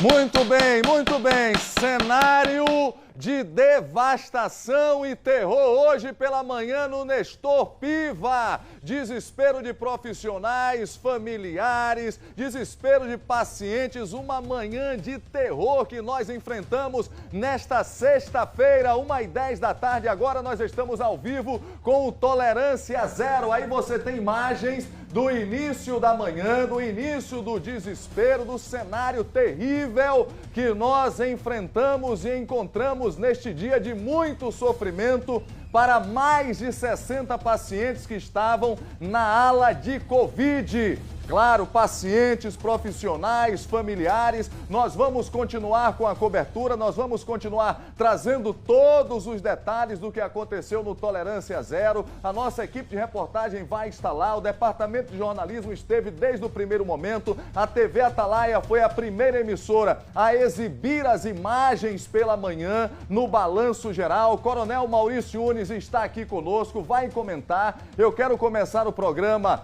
Muito bem. Cenário de devastação e terror hoje pela manhã no Nestor Piva. Desespero de profissionais, familiares, desespero de pacientes. Uma manhã de terror que nós enfrentamos nesta sexta-feira, 1h10 da tarde. Agora nós estamos ao vivo com o Tolerância Zero. Aí você tem imagens do início da manhã, do início do desespero, do cenário terrível que nós enfrentamos e encontramos neste dia de muito sofrimento para mais de 60 pacientes que estavam na ala de Covid. Claro, pacientes, profissionais, familiares, nós vamos continuar com a cobertura, nós vamos continuar trazendo todos os detalhes do que aconteceu no Tolerância Zero. A nossa equipe de reportagem vai estar lá, o departamento de jornalismo esteve desde o primeiro momento, a TV Atalaia foi a primeira emissora a exibir as imagens pela manhã no Balanço Geral. O Coronel Maurício Yunes está aqui conosco, vai comentar. Eu quero começar o programa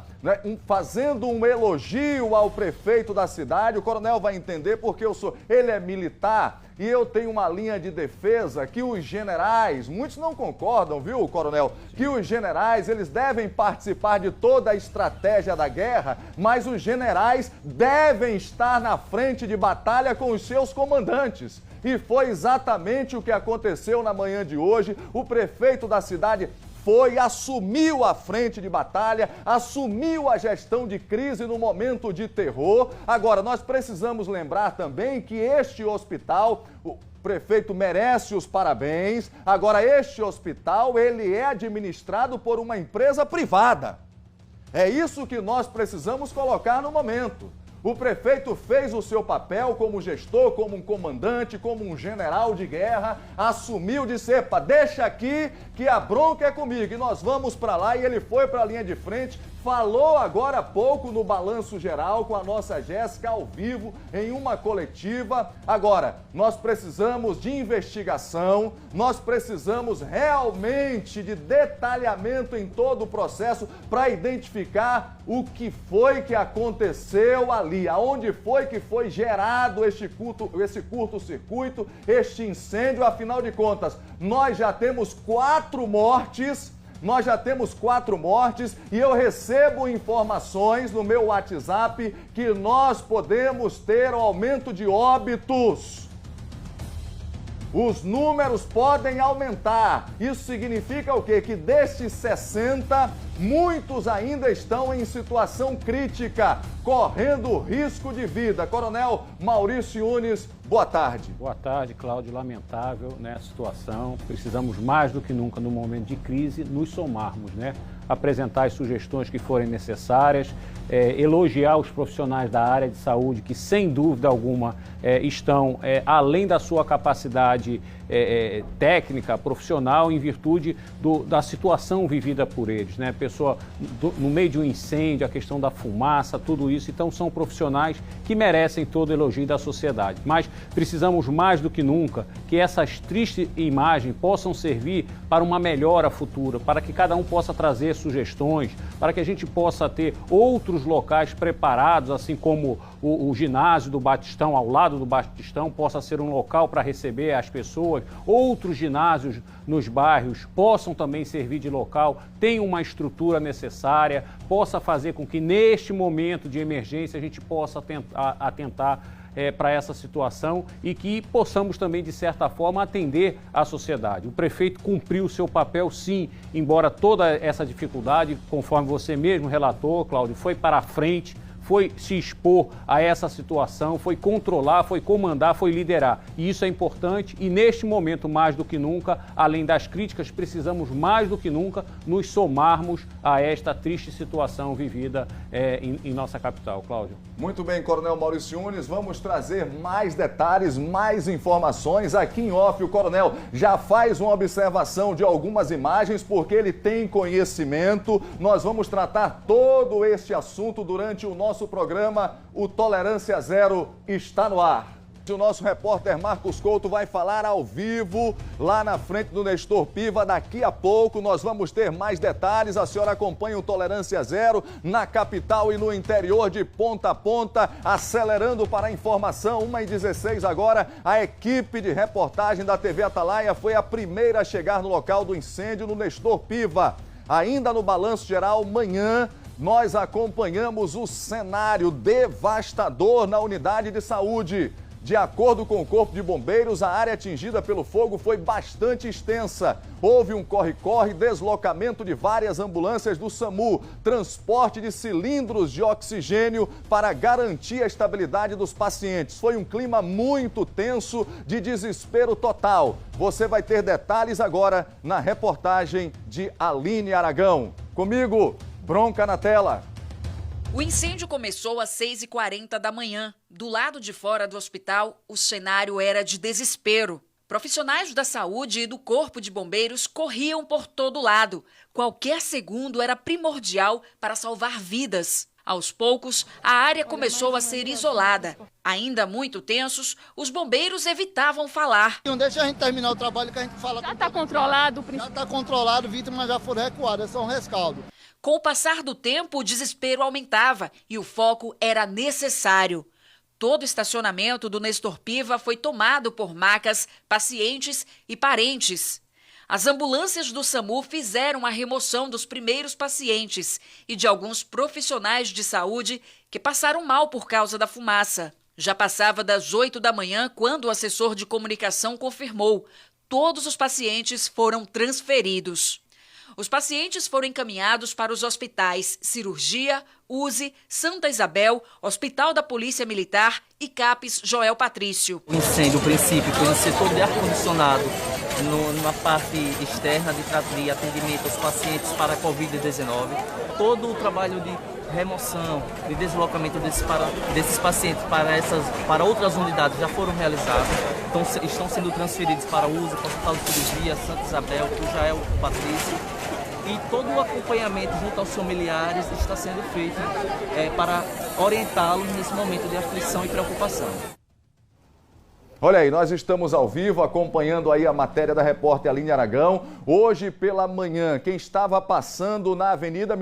fazendo um elogio ao prefeito da cidade. O coronel vai entender porque ele é militar e eu tenho uma linha de defesa que os generais, muitos não concordam, viu, coronel, que os generais, eles devem participar de toda a estratégia da guerra, mas os generais devem estar na frente de batalha com os seus comandantes. E foi exatamente o que aconteceu na manhã de hoje. O prefeito da cidade assumiu a frente de batalha, assumiu a gestão de crise no momento de terror. Agora, nós precisamos lembrar também que este hospital, o prefeito merece os parabéns. Agora, este hospital, ele é administrado por uma empresa privada. É isso que nós precisamos colocar no momento. O prefeito fez o seu papel como gestor, como um comandante, como um general de guerra, assumiu, disse, epa, deixa aqui que a bronca é comigo, e nós vamos para lá, e ele foi para a linha de frente, falou agora há pouco no Balanço Geral com a nossa Jéssica ao vivo em uma coletiva. Agora, nós precisamos de investigação, nós precisamos realmente de detalhamento em todo o processo para identificar o que foi que aconteceu ali, aonde foi que foi gerado esse curto-circuito, este incêndio. Afinal de contas, nós já temos 4 mortes. E eu recebo informações no meu WhatsApp que nós podemos ter um aumento de óbitos. Os números podem aumentar. Isso significa o quê? Que destes 60, muitos ainda estão em situação crítica, correndo risco de vida. Coronel Maurício Yunes, boa tarde. Boa tarde, Cláudio. Lamentável, né, a situação. Precisamos mais do que nunca, no momento de crise, nos somarmos, né? Apresentar as sugestões que forem necessárias, elogiar os profissionais da área de saúde que, sem dúvida alguma, estão além da sua capacidade técnica, profissional, em virtude da situação vivida por eles, né? Pessoa no meio de um incêndio, a questão da fumaça, tudo isso. Então, são profissionais que merecem todo o elogio da sociedade. Mas precisamos mais do que nunca que essas tristes imagens possam servir para uma melhora futura, para que cada um possa trazer sugestões, para que a gente possa ter outros locais preparados, assim como o ginásio do Batistão, ao lado do Batistão, possa ser um local para receber as pessoas. Outros ginásios nos bairros possam também servir de local, tenham uma estrutura necessária, possa fazer com que neste momento de emergência a gente possa atentar para essa situação e que possamos também, de certa forma, atender a sociedade. O prefeito cumpriu o seu papel, sim, embora toda essa dificuldade, conforme você mesmo relatou, Cláudio, foi para a frente, foi se expor a essa situação, foi controlar, foi comandar, foi liderar. E isso é importante e neste momento, mais do que nunca, além das críticas, precisamos mais do que nunca nos somarmos a esta triste situação vivida em nossa capital. Cláudio. Muito bem, Coronel Maurício Yunes, vamos trazer mais detalhes, mais informações. Aqui em off, o Coronel já faz uma observação de algumas imagens, porque ele tem conhecimento. Nós vamos tratar todo este assunto durante o nosso programa. O Tolerância Zero está no ar. O nosso repórter Marcos Couto vai falar ao vivo lá na frente do Nestor Piva. Daqui a pouco nós vamos ter mais detalhes. A senhora acompanha o Tolerância Zero na capital e no interior de ponta a ponta. Acelerando para a informação, 1h16 agora. A equipe de reportagem da TV Atalaia foi a primeira a chegar no local do incêndio no Nestor Piva. Ainda no balanço geral, manhã, nós acompanhamos o cenário devastador na unidade de saúde. De acordo com o Corpo de Bombeiros, a área atingida pelo fogo foi bastante extensa. Houve um corre-corre, deslocamento de várias ambulâncias do SAMU, transporte de cilindros de oxigênio para garantir a estabilidade dos pacientes. Foi um clima muito tenso, de desespero total. Você vai ter detalhes agora na reportagem de Aline Aragão. Comigo, Bronca na tela. O incêndio começou às 6h40 da manhã. Do lado de fora do hospital, o cenário era de desespero. Profissionais da saúde e do Corpo de Bombeiros corriam por todo lado. Qualquer segundo era primordial para salvar vidas. Aos poucos, a área começou a ser isolada. Ainda muito tensos, os bombeiros evitavam falar. Não deixa a gente terminar o trabalho que a gente fala. Já está controlado? Já está controlado, vítimas já foram recuadas, é só um rescaldo. Com o passar do tempo, o desespero aumentava e o foco era necessário. Todo o estacionamento do Nestor Piva foi tomado por macas, pacientes e parentes. As ambulâncias do SAMU fizeram a remoção dos primeiros pacientes e de alguns profissionais de saúde que passaram mal por causa da fumaça. Já passava das 8 da manhã quando o assessor de comunicação confirmou: todos os pacientes foram transferidos. Os pacientes foram encaminhados para os hospitais Cirurgia, USE, Santa Isabel, Hospital da Polícia Militar e CAPES Joel Patrício. O incêndio, o princípio, foi no setor de ar-condicionado, na parte externa de atendimento aos pacientes para a Covid-19. Todo o trabalho de remoção, de deslocamento desses pacientes para outras unidades já foram realizados. Então, estão sendo transferidos para o USE, para o Hospital de Cirurgia, Santa Isabel, o Joel Patrício. E todo o acompanhamento junto aos familiares está sendo feito para orientá-los nesse momento de aflição e preocupação. Olha aí, nós estamos ao vivo acompanhando aí a matéria da repórter Aline Aragão. Hoje pela manhã, quem estava passando na avenida,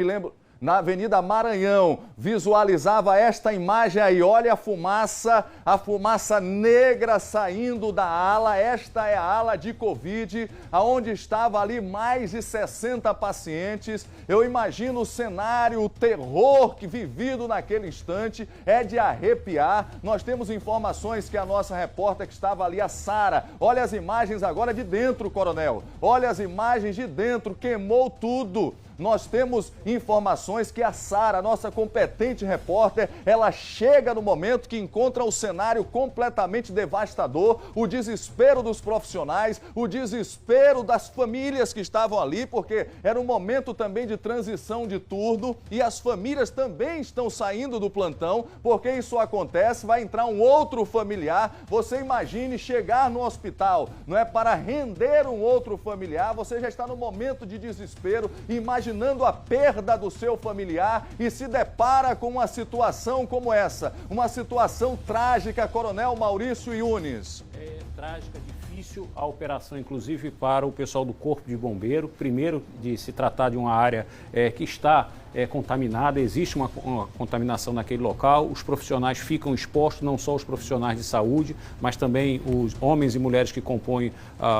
na Avenida Maranhão, visualizava esta imagem aí. Olha a fumaça negra saindo da ala. Esta é a ala de Covid, aonde estava ali mais de 60 pacientes. Eu imagino o cenário, o terror que vivido naquele instante é de arrepiar. Nós temos informações que a nossa repórter que estava ali, a Sara, olha as imagens agora de dentro, coronel. Olha as imagens de dentro, queimou tudo. Nós temos informações que a Sara, nossa competente repórter, ela chega no momento que encontra o cenário completamente devastador, o desespero dos profissionais, o desespero das famílias que estavam ali, porque era um momento também de transição de turno e as famílias também estão saindo do plantão, porque isso acontece, vai entrar um outro familiar. Você imagine chegar no hospital, não é para render um outro familiar, você já está no momento de desespero, imaginando a perda do seu familiar e se depara com uma situação como essa, uma situação trágica, Coronel Maurício Yunes. É trágica, difícil a operação, inclusive para o pessoal do Corpo de Bombeiro, primeiro de se tratar de uma área que está contaminada, existe uma contaminação naquele local, os profissionais ficam expostos, não só os profissionais de saúde, mas também os homens e mulheres que compõem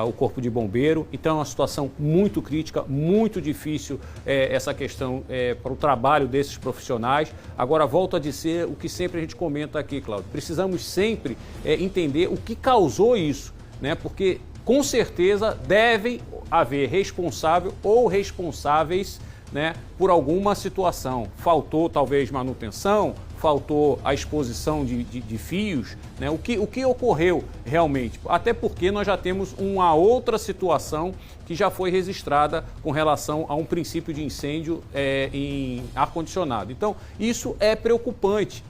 o Corpo de Bombeiro. Então é uma situação muito crítica, muito difícil essa questão para o trabalho desses profissionais. Agora, volto a dizer o que sempre a gente comenta aqui, Cláudio, precisamos sempre entender o que causou isso, né? Porque com certeza devem haver responsável ou responsáveis, né, por alguma situação. Faltou talvez manutenção, faltou a exposição de fios, né? O que ocorreu realmente? Até porque nós já temos uma outra situação que já foi registrada com relação a um princípio de incêndio em ar-condicionado. Então, isso é preocupante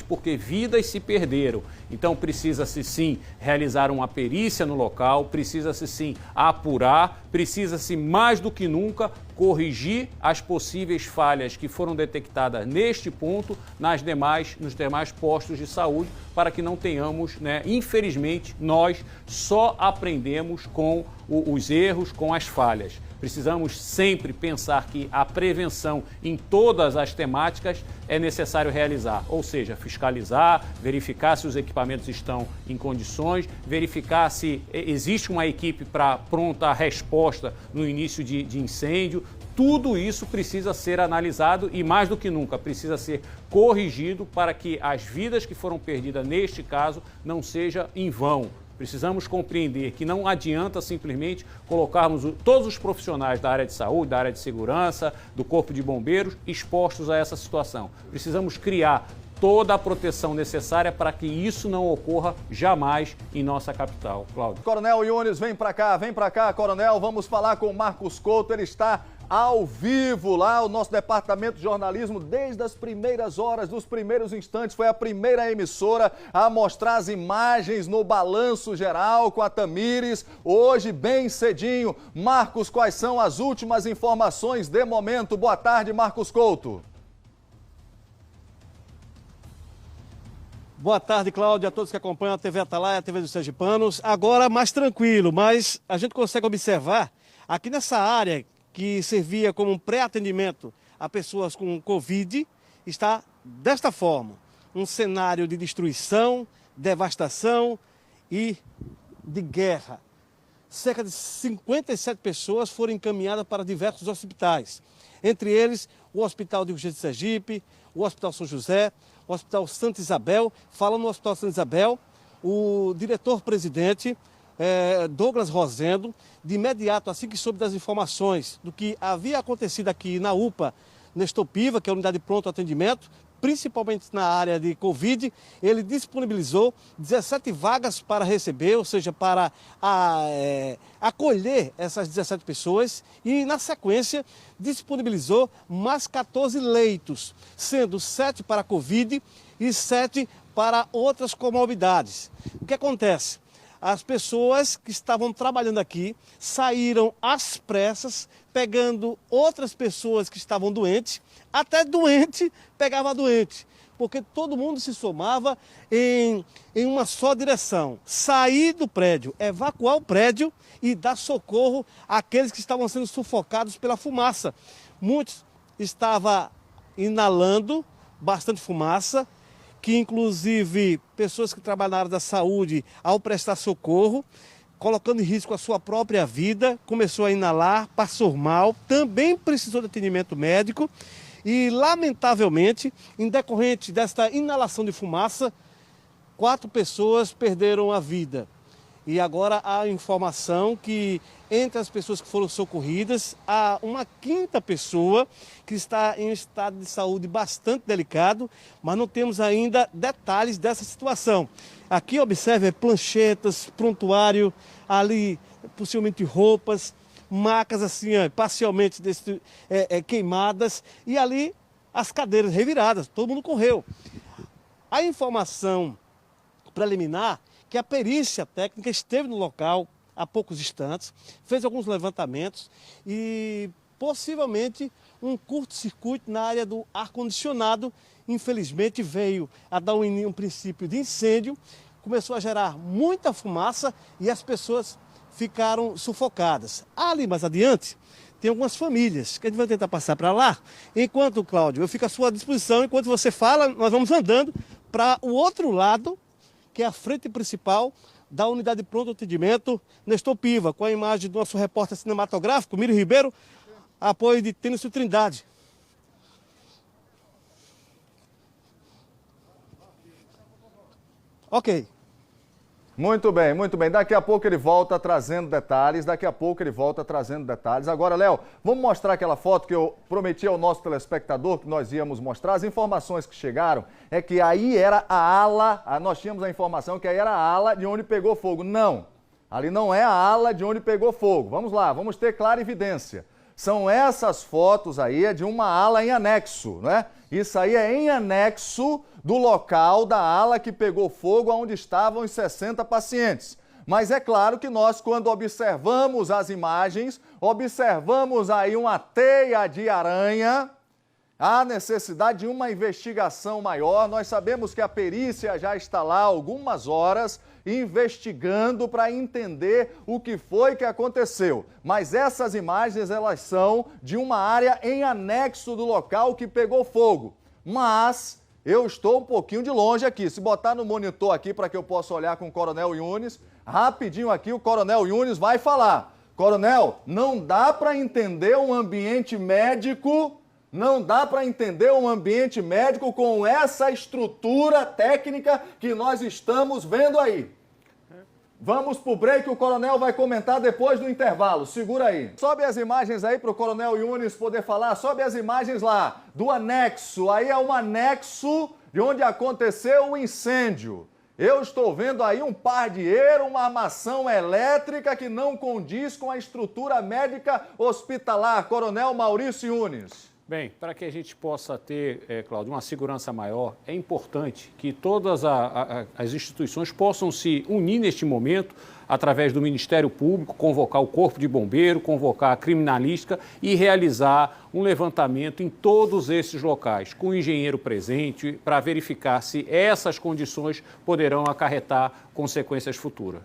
porque vidas se perderam. Então, precisa-se sim realizar uma perícia no local, precisa-se sim apurar, precisa-se mais do que nunca corrigir as possíveis falhas que foram detectadas neste ponto nos demais postos de saúde, para que não tenhamos, infelizmente, nós só aprendemos com os erros, com as falhas. Precisamos sempre pensar que a prevenção em todas as temáticas é necessário realizar, ou seja, fiscalizar, verificar se os equipamentos estão em condições, verificar se existe uma equipe para pronta resposta no início de incêndio. Tudo isso precisa ser analisado e, mais do que nunca, precisa ser corrigido para que as vidas que foram perdidas neste caso não sejam em vão. Precisamos compreender que não adianta simplesmente colocarmos todos os profissionais da área de saúde, da área de segurança, do corpo de bombeiros expostos a essa situação. Precisamos criar toda a proteção necessária para que isso não ocorra jamais em nossa capital. Cláudio. Coronel Yunes, vem para cá, Coronel. Vamos falar com o Marcos Couto, ele está ao vivo lá, o nosso departamento de jornalismo, desde as primeiras horas, dos primeiros instantes, foi a primeira emissora a mostrar as imagens no balanço geral com a Tamires, hoje bem cedinho. Marcos, quais são as últimas informações de momento? Boa tarde, Marcos Couto. Boa tarde, Cláudio, a todos que acompanham a TV Atalaia, a TV dos Sergipanos. Agora mais tranquilo, mas a gente consegue observar aqui nessa área que servia como um pré-atendimento a pessoas com Covid, está desta forma, um cenário de destruição, devastação e de guerra. Cerca de 57 pessoas foram encaminhadas para diversos hospitais, entre eles o Hospital de Urgência de Sergipe, o Hospital São José, o Hospital Santa Isabel. Falando no Hospital Santa Isabel, o diretor-presidente, Douglas Rosendo, de imediato, assim que soube das informações do que havia acontecido aqui na UPA Nestor Piva, que é a unidade de pronto atendimento, principalmente na área de Covid, ele disponibilizou 17 vagas para receber, ou seja, para acolher essas 17 pessoas e, na sequência, disponibilizou mais 14 leitos, sendo 7 para Covid e 7 para outras comorbidades. O que acontece? As pessoas que estavam trabalhando aqui saíram às pressas, pegando outras pessoas que estavam doentes, até doente pegava doente, porque todo mundo se somava em uma só direção: sair do prédio, evacuar o prédio e dar socorro àqueles que estavam sendo sufocados pela fumaça. Muitos estavam inalando bastante fumaça, que inclusive pessoas que trabalham na área da saúde, ao prestar socorro, colocando em risco a sua própria vida, começou a inalar, passou mal, também precisou de atendimento médico e, lamentavelmente, em decorrente desta inalação de fumaça, 4 pessoas perderam a vida. E agora há informação que, entre as pessoas que foram socorridas, há uma 5ª pessoa que está em um estado de saúde bastante delicado, mas não temos ainda detalhes dessa situação. Aqui, observe, planchetas, prontuário, ali possivelmente roupas, macas assim, parcialmente queimadas, e ali as cadeiras reviradas, todo mundo correu. A informação preliminar que a perícia técnica esteve no local há poucos instantes, fez alguns levantamentos e possivelmente um curto-circuito na área do ar-condicionado, infelizmente veio a dar um princípio de incêndio, começou a gerar muita fumaça e as pessoas ficaram sufocadas. Ali mais adiante tem algumas famílias que a gente vai tentar passar para lá. Enquanto, Cláudio, eu fico à sua disposição, enquanto você fala, nós vamos andando para o outro lado, que é a frente principal da unidade de pronto atendimento Nestor Piva, com a imagem do nosso repórter cinematográfico, Mírio Ribeiro, apoio de Têncio Trindade. Ok. Muito bem, muito bem. Daqui a pouco ele volta trazendo detalhes, Agora, Léo, vamos mostrar aquela foto que eu prometi ao nosso telespectador que nós íamos mostrar. As informações que chegaram é que aí era a ala, nós tínhamos a informação que aí era a ala de onde pegou fogo. Não, ali não é a ala de onde pegou fogo. Vamos lá, vamos ter clara evidência. São essas fotos aí, é de uma ala em anexo, não é? Isso aí é em anexo do local da ala que pegou fogo, onde estavam os 60 pacientes. Mas é claro que nós, quando observamos as imagens, observamos aí uma teia de aranha, há necessidade de uma investigação maior. Nós sabemos que a perícia já está lá há algumas horas investigando para entender o que foi que aconteceu. Mas essas imagens, elas são de uma área em anexo do local que pegou fogo. Mas eu estou um pouquinho de longe aqui. Se botar no monitor aqui para que eu possa olhar com o Coronel Yunes, rapidinho aqui o Coronel Yunes vai falar. Coronel, não dá para entender um ambiente médico, com essa estrutura técnica que nós estamos vendo aí. Vamos pro break, o Coronel vai comentar depois do intervalo. Segura aí. Sobe as imagens aí para o Coronel Yunes poder falar. Sobe as imagens lá do anexo. Aí é um anexo de onde aconteceu o incêndio. Eu estou vendo aí um pardieiro, uma armação elétrica que não condiz com a estrutura médica hospitalar. Coronel Maurício Yunes. Bem, para que a gente possa ter, Cláudio, uma segurança maior, é importante que todas as instituições possam se unir neste momento, através do Ministério Público, convocar o Corpo de Bombeiro, convocar a criminalística e realizar um levantamento em todos esses locais, com o engenheiro presente, para verificar se essas condições poderão acarretar consequências futuras.